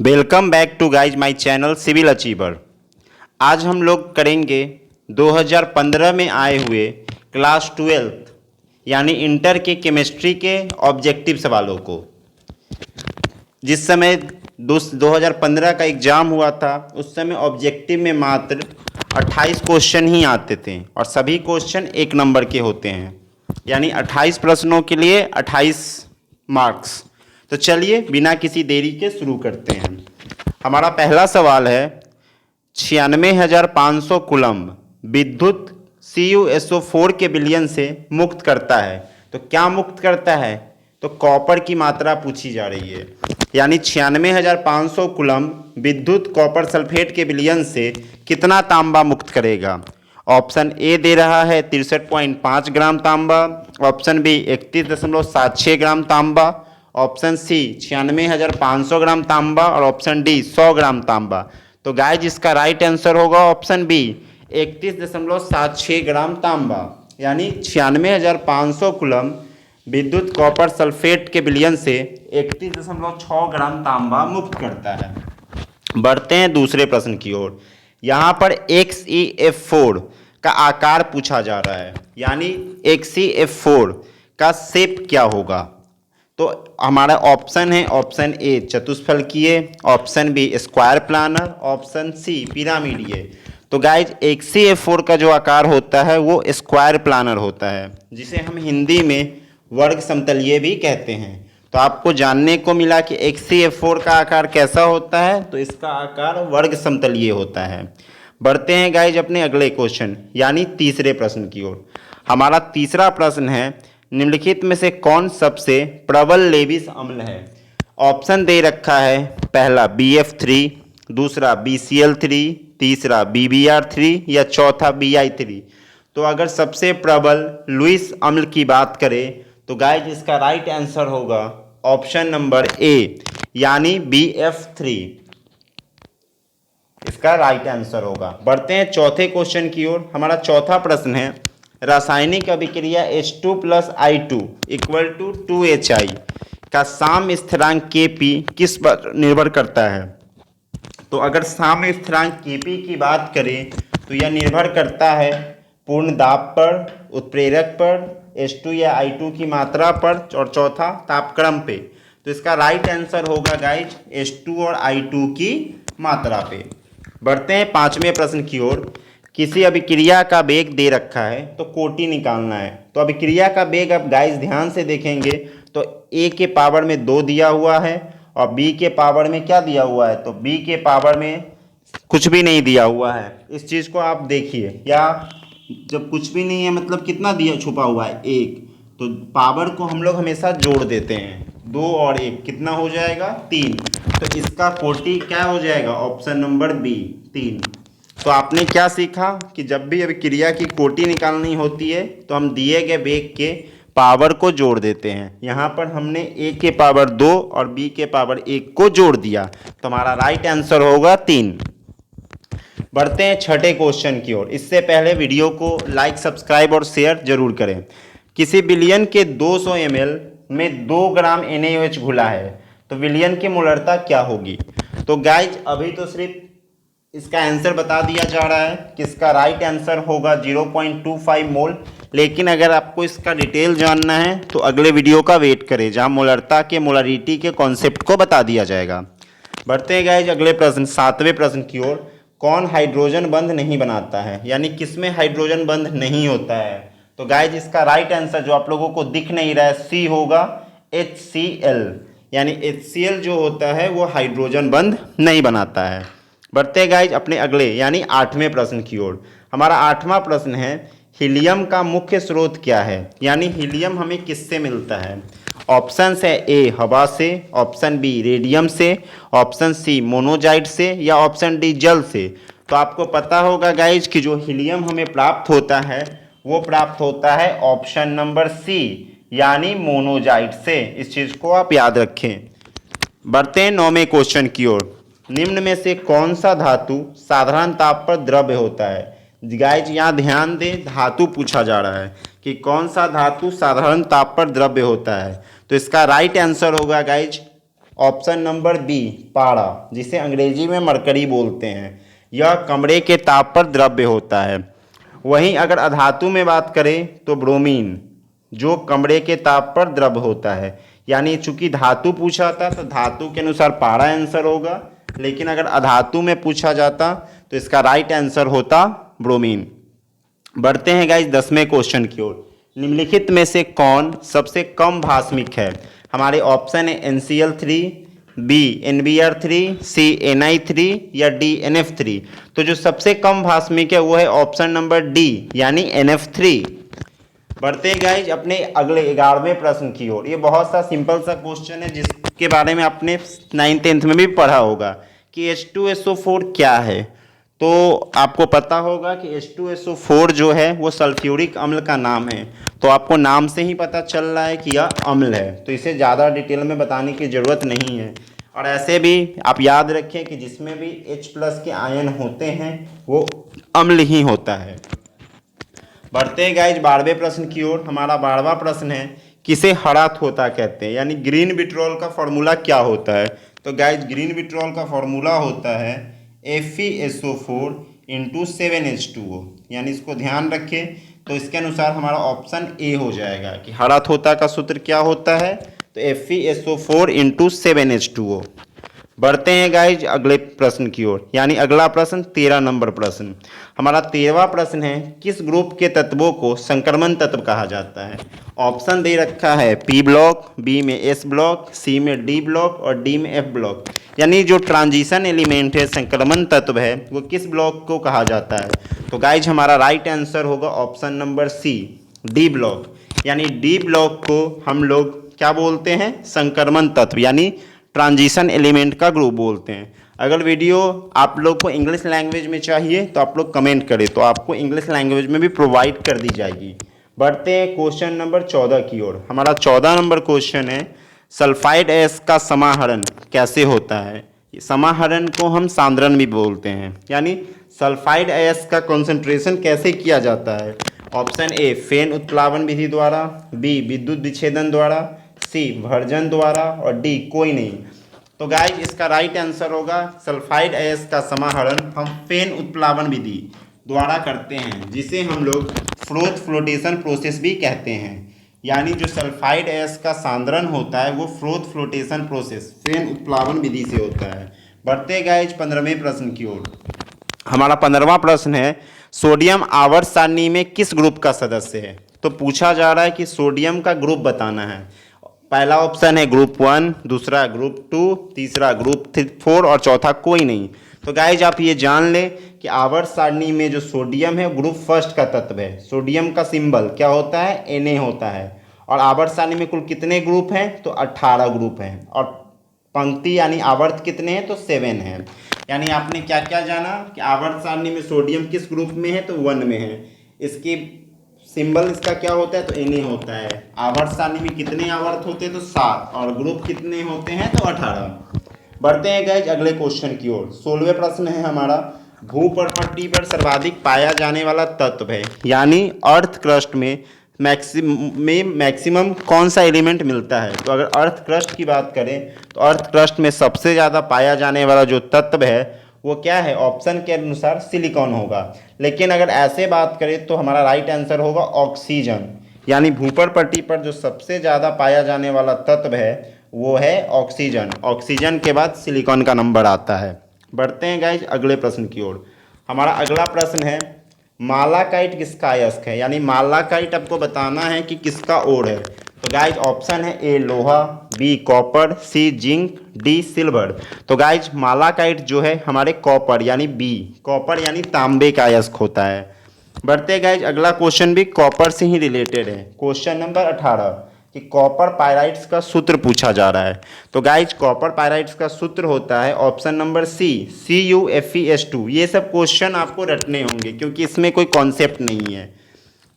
Welcome back to guys my channel civil achiever. आज हम लोग करेंगे 2015 में आए हुए क्लास 12 यानी इंटर के केमिस्ट्री के ऑब्जेक्टिव सवालों को। जिस समय 2015 का एग्ज़ाम हुआ था उस समय ऑब्जेक्टिव में मात्र 28 क्वेश्चन ही आते थे और सभी क्वेश्चन 1 नंबर के होते हैं, यानी 28 प्रश्नों के लिए 28 मार्क्स। तो चलिए बिना किसी देरी के शुरू करते हैं। हमारा पहला सवाल है 96,500 कूलम्ब विद्युत CuSO4 के विलयन से मुक्त करता है। तो क्या मुक्त करता है? तो कॉपर की मात्रा पूछी जा रही है, यानी 96,500 कूलम्ब विद्युत कॉपर सल्फेट के विलयन से कितना तांबा मुक्त करेगा। ऑप्शन ए दे रहा है 63.5 ग्राम तांबा, ऑप्शन बी 31.76 ग्राम तांबा, ऑप्शन सी 96,500 ग्राम तांबा और ऑप्शन डी 100 ग्राम तांबा। तो गाइज इसका राइट आंसर होगा ऑप्शन बी 31.76 ग्राम तांबा, यानी 96,500 कूलम्ब विद्युत कॉपर सल्फेट के विलयन से 31.6 ग्राम तांबा मुक्त करता है। बढ़ते हैं दूसरे प्रश्न की ओर। यहाँ पर XeF4 का आकार पूछा जा रहा है, यानी XeF4 का शेप क्या होगा। तो हमारा ऑप्शन है ऑप्शन ए चतुष्फलकीय, option B square planar, option C पिरामिडीय। तो गाइज XeF4 का जो आकार होता है वो स्क्वायर प्लानर होता है, जिसे हम हिंदी में वर्ग समतलीय भी कहते हैं। तो आपको जानने को मिला कि XeF4 का आकार कैसा होता है, तो इसका आकार वर्ग समतलीय होता है। बढ़ते हैं गाइज अपने अगले क्वेश्चन यानी तीसरे प्रश्न की ओर। हमारा तीसरा प्रश्न है निम्नलिखित में से कौन सबसे प्रबल लेविस अम्ल है। ऑप्शन दे रखा है पहला BF3, दूसरा BCl3, तीसरा BBr3 या चौथा BI3। तो अगर सबसे प्रबल लुईस अम्ल की बात करें तो गाइज इसका राइट आंसर होगा ऑप्शन नंबर ए, यानी BF3 इसका राइट आंसर होगा। बढ़ते हैं चौथे क्वेश्चन की ओर। हमारा चौथा प्रश्न है रासायनिक अभिक्रिया H2 + I2 = 2HI का साम्य स्थिरांक Kp किस पर निर्भर करता है। तो अगर साम्य स्थिरांक Kp की बात करें तो यह निर्भर करता है पूर्ण दाब पर, उत्प्रेरक पर, H2 या I2 की मात्रा पर और चौथा तापक्रम पे। तो इसका राइट आंसर होगा गाइज H2 और I2 की मात्रा पे। बढ़ते हैं पांचवें प्रश्न की ओर। किसी अभिक्रिया का वेग दे रखा है तो कोटि निकालना है। तो अभिक्रिया का वेग अब गाइज ध्यान से देखेंगे तो A के पावर में 2 दिया हुआ है और B के पावर में क्या दिया हुआ है, तो B के पावर में कुछ भी नहीं दिया हुआ है। इस चीज़ को आप देखिए, या जब कुछ भी नहीं है मतलब कितना दिया छुपा हुआ है 1, तो पावर को हम लोग हमेशा जोड़ देते हैं। 2 और 1 कितना हो जाएगा 3। तो इसका कोटि क्या हो जाएगा, ऑप्शन नंबर बी 3। तो आपने क्या सीखा कि जब भी अभिक्रिया की कोटि निकालनी होती है तो हम दिए गए वेग के पावर को जोड़ देते हैं। यहाँ पर हमने A के पावर 2 और B के पावर 1 को जोड़ दिया, तो हमारा राइट आंसर होगा 3। बढ़ते हैं छठे क्वेश्चन की ओर। इससे पहले वीडियो को लाइक, सब्सक्राइब और शेयर जरूर करें। किसी विलयन के 200 ml में 2 ग्राम NaOH घुला है तो विलयन की मोलरता क्या होगी। तो गाइज अभी तो सिर्फ इसका आंसर बता दिया जा रहा है कि इसका राइट आंसर होगा 0.25 मोल, लेकिन अगर आपको इसका डिटेल जानना है तो अगले वीडियो का वेट करें जहां मोलरता के मोलरिटी के कॉन्सेप्ट को बता दिया जाएगा। बढ़ते हैं गाइज अगले प्रश्न सातवें प्रश्न की ओर। कौन हाइड्रोजन बंध नहीं बनाता है, यानी किसमें हाइड्रोजन बंध नहीं होता है। तो गाइज इसका राइट आंसर जो आप लोगों को दिख नहीं रहा है सी होगा HCl, यानी HCl जो होता है वो हाइड्रोजन बंध नहीं बनाता है। बढ़ते हैं गाइज अपने अगले यानी आठवें प्रश्न की ओर। हमारा आठवां प्रश्न है हीलियम का मुख्य स्रोत क्या है, यानी हीलियम हमें किससे मिलता है। ऑप्शन है ए हवा से, ऑप्शन बी रेडियम से, ऑप्शन सी मोनोजाइट से या ऑप्शन डी जल से। तो आपको पता होगा गाइज कि जो हीलियम हमें प्राप्त होता है वो प्राप्त होता है ऑप्शन नंबर सी, यानी मोनोजाइट से। इस चीज़ को आप याद रखें। बढ़ते हैं नौवें क्वेश्चन की ओर। निम्न में से कौन सा धातु साधारण ताप पर द्रव्य होता है। गाइज यहाँ ध्यान दें, धातु पूछा जा रहा है कि कौन सा धातु साधारण ताप पर द्रव्य होता है। तो इसका राइट आंसर होगा गाइज ऑप्शन नंबर बी पारा, जिसे अंग्रेजी में मरकरी बोलते हैं, यह कमरे के ताप पर द्रव्य होता है। वहीं अगर अधातु में बात करें तो ब्रोमीन, जो कमरे के ताप पर द्रव्य होता है। यानी चूंकि धातु पूछा था तो धातु के अनुसार पारा आंसर होगा, लेकिन अगर अधातु में पूछा जाता तो इसका राइट आंसर होता ब्रोमीन। बढ़ते हैं गाइस 10वें क्वेश्चन की ओर। निम्नलिखित में से कौन सबसे कम भास्मिक है? हमारे ऑप्शन है NCl3, बी NBr3, सी Ni3 या डी NF3। तो जो सबसे कम भास्मिक है वो है ऑप्शन नंबर डी यानी NF3। बढ़ते हैं गाइज अपने अगले 11वें प्रश्न की ओर। ये बहुत सा सिंपल सा क्वेश्चन है जिसके बारे में आपने 9th 10th में भी पढ़ा होगा कि H2SO4 क्या है। तो आपको पता होगा कि H2SO4 जो है वो सल्फ्यूरिक अम्ल का नाम है। तो आपको नाम से ही पता चल रहा है कि यह अम्ल है, तो इसे ज़्यादा डिटेल में बताने की ज़रूरत नहीं है। और ऐसे भी आप याद रखें कि जिसमें भी H+ के आयन होते हैं वो अम्ल ही होता है। बढ़ते हैं गाइज 12वें प्रश्न की ओर। हमारा 12वां प्रश्न है किसे हरा थोता कहते हैं, यानी ग्रीन विट्रोल का फॉर्मूला क्या होता है? तो गाइज ग्रीन विट्रोल का फॉर्मूला होता है FeSO4 × 7H2O। यानी इसको ध्यान रखें, तो इसके अनुसार हमारा ऑप्शन ए हो जाएगा कि हरा थोता का सूत्र क्या होता है, तो FeSO4 × 7H2O। बढ़ते हैं गाइज अगले प्रश्न की ओर, यानी अगला प्रश्न 13 नंबर प्रश्न। हमारा 13वां प्रश्न है किस ग्रुप के तत्वों को संक्रमण तत्व कहा जाता है? ऑप्शन दे रखा है P ब्लॉक, बी में S ब्लॉक, सी में D ब्लॉक और डी में F ब्लॉक। यानी जो ट्रांजिशन एलिमेंट है, संक्रमण तत्व है, वो किस ब्लॉक को कहा जाता है? तो गाइज हमारा राइट आंसर होगा option number C D block. यानी D ब्लॉक को हम लोग क्या बोलते हैं? संक्रमण तत्व यानी ट्रांजिशन एलिमेंट का ग्रुप बोलते हैं। अगर वीडियो आप लोग को इंग्लिश लैंग्वेज में चाहिए तो आप लोग कमेंट करें, तो आपको इंग्लिश लैंग्वेज में भी प्रोवाइड कर दी जाएगी। बढ़ते हैं क्वेश्चन नंबर 14 की ओर। हमारा 14 नंबर क्वेश्चन है सल्फाइड अयस्क का समाहरण कैसे होता है? समाहरण को हम सांद्रण भी बोलते हैं, यानी सल्फाइड अयस्क का कॉन्सेंट्रेशन कैसे किया जाता है? ऑप्शन ए फेन उत्प्लावन विधि द्वारा, बी विद्युत विच्छेदन द्वारा, सी भर्जन द्वारा और डी कोई नहीं। तो गाइस इसका राइट आंसर होगा सल्फाइड अयस्क का समाहरण हम फेन उत्प्लावन विधि द्वारा करते हैं, जिसे हम लोग फ्रोथ फ्लोटेशन प्रोसेस भी कहते हैं। यानी जो सल्फाइड अयस्क का सांद्रण होता है वो फ्रोथ फ्लोटेशन प्रोसेस फेन उत्प्लावन विधि से होता है। बढ़ते गाइस 15वें प्रश्न की ओर। हमारा 15वां प्रश्न है सोडियम आवर्त सारणी में किस ग्रुप का सदस्य है? तो पूछा जा रहा है कि सोडियम का ग्रुप बताना है। पहला ऑप्शन है ग्रुप 1, दूसरा ग्रुप 2, तीसरा ग्रुप 4 और चौथा कोई नहीं। तो गाइज आप ये जान लें कि आवर्त सारणी में जो सोडियम है ग्रुप फर्स्ट का तत्व है। सोडियम का सिंबल क्या होता है? Na होता है। और आवर्त सारणी में कुल कितने ग्रुप हैं? तो 18 ग्रुप हैं। और पंक्ति यानी आवर्त कितने हैं? तो 7 हैं। यानी आपने क्या क्या जाना कि आवर्त सारणी में सोडियम किस ग्रुप में है? तो 1 में है। इसकी सिंबल इसका क्या होता है? तो Na होता है। आवर्त सारणी में कितने आवर्त होते हैं? तो 7। और ग्रुप कितने होते हैं? तो 18। बढ़ते हैं गाइज अगले क्वेश्चन की ओर। 16वें प्रश्न है हमारा भूपटपट्टी पर सर्वाधिक पाया जाने वाला तत्व है, यानी अर्थ क्रस्ट में मैक्सिमम कौन सा एलिमेंट मिलता है? तो अगर अर्थ क्रस्ट की बात करें तो अर्थ क्रस्ट में सबसे ज़्यादा पाया जाने वाला जो तत्व है वो क्या है? ऑप्शन के अनुसार सिलिकॉन होगा। लेकिन अगर ऐसे बात करें तो हमारा राइट आंसर होगा ऑक्सीजन। यानी भूपटपट्टी पर जो सबसे ज़्यादा पाया जाने वाला तत्व है वो है ऑक्सीजन। ऑक्सीजन के बाद सिलिकॉन का नंबर आता है। बढ़ते हैं गाइज अगले प्रश्न की ओर। हमारा अगला प्रश्न है मालाकाइट किसका अयस्क है? यानी मालाकाइट आपको बताना है कि किसका ओर है। तो गाइज ऑप्शन है ए लोहा, बी कॉपर, सी जिंक, डी सिल्वर। तो गाइज मालाकाइट जो है हमारे कॉपर यानी बी, कॉपर यानी तांबे का अयस्क होता है। बढ़ते गाइज अगला क्वेश्चन भी कॉपर से ही रिलेटेड है। क्वेश्चन नंबर 18 कि कॉपर पायराइट्स का सूत्र पूछा जा रहा है। तो गाइज कॉपर पायराइट्स का सूत्र होता है ऑप्शन नंबर सी CuFeS2। ये सब क्वेश्चन आपको रटने होंगे क्योंकि इसमें कोई कॉन्सेप्ट नहीं है।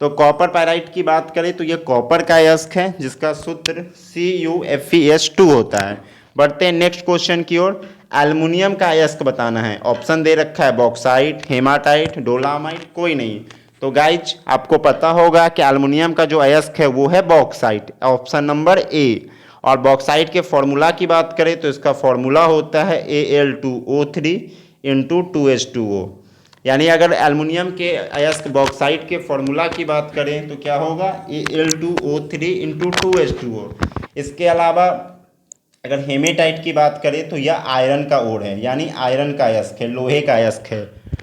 तो कॉपर पायराइट की बात करें तो ये कॉपर का अयस्क है जिसका सूत्र CuFeS2 होता है। बढ़ते हैं नेक्स्ट क्वेश्चन की ओर। एल्युमिनियम का अयस्क बताना है। ऑप्शन दे रखा है बॉक्साइट, हेमाटाइट, डोलामाइट, कोई नहीं। तो गाइज आपको पता होगा कि एल्युमिनियम का जो अयस्क है वो है बॉक्साइट, ऑप्शन नंबर ए। और बॉक्साइट के फॉर्मूला की बात करें तो इसका फॉर्मूला होता है Al2O3 इंटू 2H2O। यानी अगर एल्युमिनियम के अयस्क बॉक्साइट के फॉर्मूला की बात करें तो क्या होगा Al2O3 इंटू 2H2O। इसके अलावा अगर हेमेटाइट की बात करें तो यह आयरन का ओर है, यानी आयरन का अयस्क है, लोहे का अयस्क है,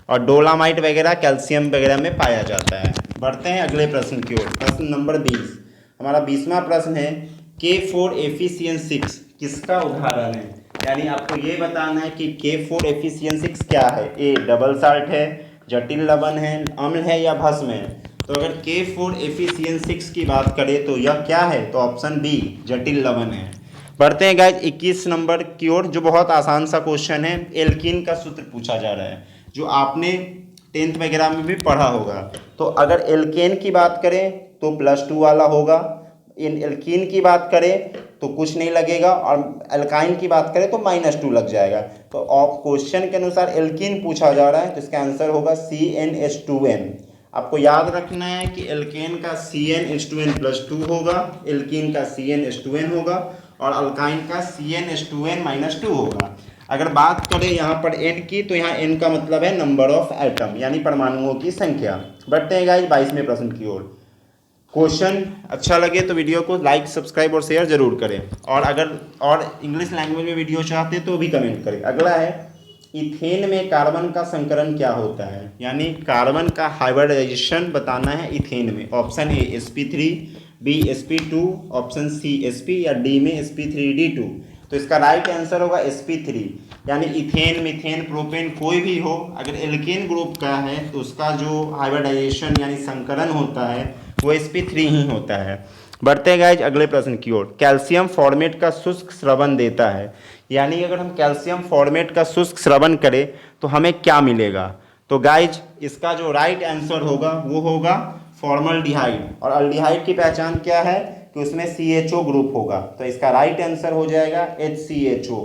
और डोलामाइट वगैरह कैल्शियम वगैरह में पाया जाता है। बढ़ते हैं अगले प्रश्न की ओर। प्रश्न नंबर 20, हमारा 20वां प्रश्न है K4 एफिशिएंट 6 किसका उदाहरण है। यानी आपको ये बताना है कि K4 एफिशिएंट 6 क्या है। ए डबल साल्ट है, जटिल लवण है, अम्ल है या भस्म है। तो अगर K4 एफिशिएंट 6 की बात करें तो यह क्या है, तो ऑप्शन बी जटिल लवण है। बढ़ते हैं गाइज 21 नंबर की ओर, जो बहुत आसान सा क्वेश्चन है। एल्कीन का सूत्र पूछा जा रहा है, जो आपने 10th वगैरह में भी पढ़ा होगा। तो अगर एल्केन की बात करें तो +2 वाला होगा, इन एल्कीन की बात करें तो कुछ नहीं लगेगा, और एल्काइन की बात करें तो -2 लग जाएगा। तो क्वेश्चन के अनुसार एल्कीन पूछा जा रहा है तो इसका आंसर होगा CnH2n। आपको याद रखना है कि एल्केन का CnH2n +2 होगा, एल्कीन का CnH2n होगा, और अल्काइन का CnH2n -2 होगा। अगर बात करें यहाँ पर n की तो यहाँ n का मतलब है नंबर ऑफ एटम, यानी परमाणुओं की संख्या। बढ़ते हैं गाइस 22वें प्रश्न की ओर। क्वेश्चन अच्छा लगे तो वीडियो को लाइक, सब्सक्राइब और शेयर जरूर करें, और अगर और इंग्लिश लैंग्वेज में वीडियो चाहते तो भी कमेंट करें। अगला है इथेन में कार्बन का संकरण क्या होता है। यानी कार्बन का हाइब्रिडाइजेशन बताना है इथेन में। Option A sp3, B sp2, option C sp, या डी में sp3d2। तो इसका राइट आंसर होगा sp3। यानी इथेन, मीथेन, प्रोपेन कोई भी हो, अगर एल्केन ग्रुप का है तो उसका जो हाइब्रिडाइजेशन यानी संकरण होता है वो sp3 ही होता है। बढ़ते हैं गाइज अगले प्रश्न की ओर। कैल्शियम फॉर्मेट का शुष्क स्रवन देता है। यानी अगर हम कैल्शियम फॉर्मेट का शुष्क स्रवन करें तो हमें क्या मिलेगा। तो गाइज इसका जो राइट आंसर होगा वो होगा फॉर्मल्डिहाइड, और अल्डिहाइड की पहचान क्या है कि उसमें CHO ग्रुप होगा, तो इसका राइट आंसर हो जाएगा HCHO।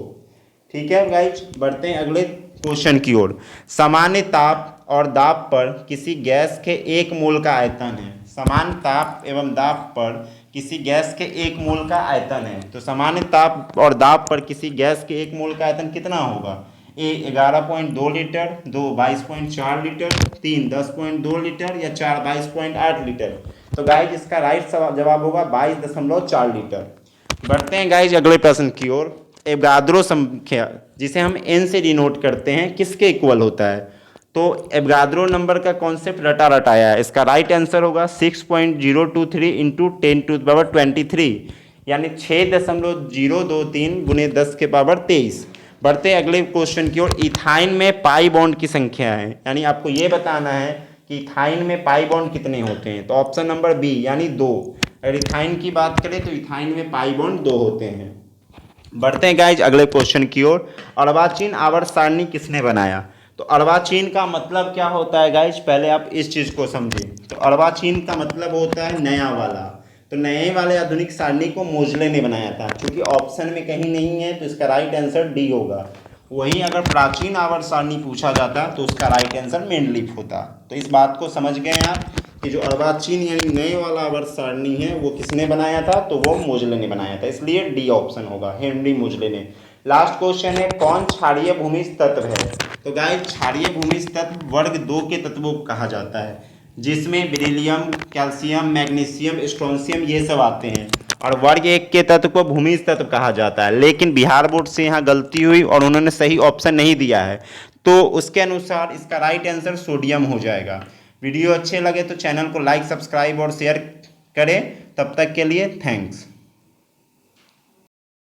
ठीक है गाइज, बढ़ते हैं अगले क्वेश्चन की ओर। सामान्य ताप और दाब पर किसी गैस के 1 मोल का आयतन है। समान ताप एवं दाब पर किसी गैस के 1 मोल का आयतन है। तो सामान्य ताप और दाब पर किसी गैस के 1 मोल का आयतन कितना होगा। ए 11.2 लीटर, 2 22.4 लीटर, 3 10.2 लीटर, या 4 22.8 लीटर। तो गाइज इसका राइट जवाब होगा 22.4 लीटर। बढ़ते हैं गाइज अगले प्रश्न की ओर। एवोगाद्रो संख्या, जिसे हम n से डिनोट करते हैं, किसके इक्वल होता है। तो एवोगाद्रो नंबर का कॉन्सेप्ट रटा रटाया है। इसका राइट आंसर होगा 6.023 इंटू 10⁻23, यानी 6.023 गुने 10⁻23। बढ़ते अगले क्वेश्चन की ओर। इथाइन में पाई बॉन्ड की संख्या है। यानी आपको ये बताना है कि इथाइन में पाई बॉन्ड कितने होते हैं। तो ऑप्शन नंबर बी यानी 2। अगर इथाइन की बात करें तो इथाइन में पाई बॉन्ड 2 होते हैं। बढ़ते हैं गाइज अगले क्वेश्चन की ओर। अर्वाचीन आवर्त सारणी किसने बनाया। तो अर्वाचीन का मतलब क्या होता है गाइज, पहले आप इस चीज़ को समझें। तो अर्वाचीन का मतलब होता है नया वाला। तो नए वाले आधुनिक सारणी को मोजले ने बनाया था। क्योंकि ऑप्शन में कहीं नहीं है तो इसका राइट आंसर डी होगा। वहीं अगर प्राचीन आवर्त सारणी पूछा जाता तो उसका राइट आंसर मेंडलीफ होता। तो इस बात को समझ गए आप कि जो अर्वाचीन यानी नए वाला आवर्त सारणी है वो किसने बनाया था, तो वो मोजले ने बनाया था। इसलिए डी ऑप्शन होगा, हेनरी मोजले ने। लास्ट क्वेश्चन है कौन क्षारीय भूमिज तत्व है। तो गाइस क्षारीय भूमिज तत्व वर्ग 2 के तत्वों को कहा जाता है, जिसमें बेरिलियम, कैल्शियम, मैग्नीशियम, स्ट्रोंशियम ये सब आते हैं। और वर्ग 1 के तत्व को भूमिज तत्व कहा जाता है। लेकिन बिहार बोर्ड से यहाँ गलती हुई और उन्होंने सही ऑप्शन नहीं दिया है, तो उसके अनुसार इसका राइट आंसर सोडियम हो जाएगा। वीडियो अच्छे लगे तो चैनल को लाइक, सब्सक्राइब और शेयर करें। तब तक के लिए थैंक्स।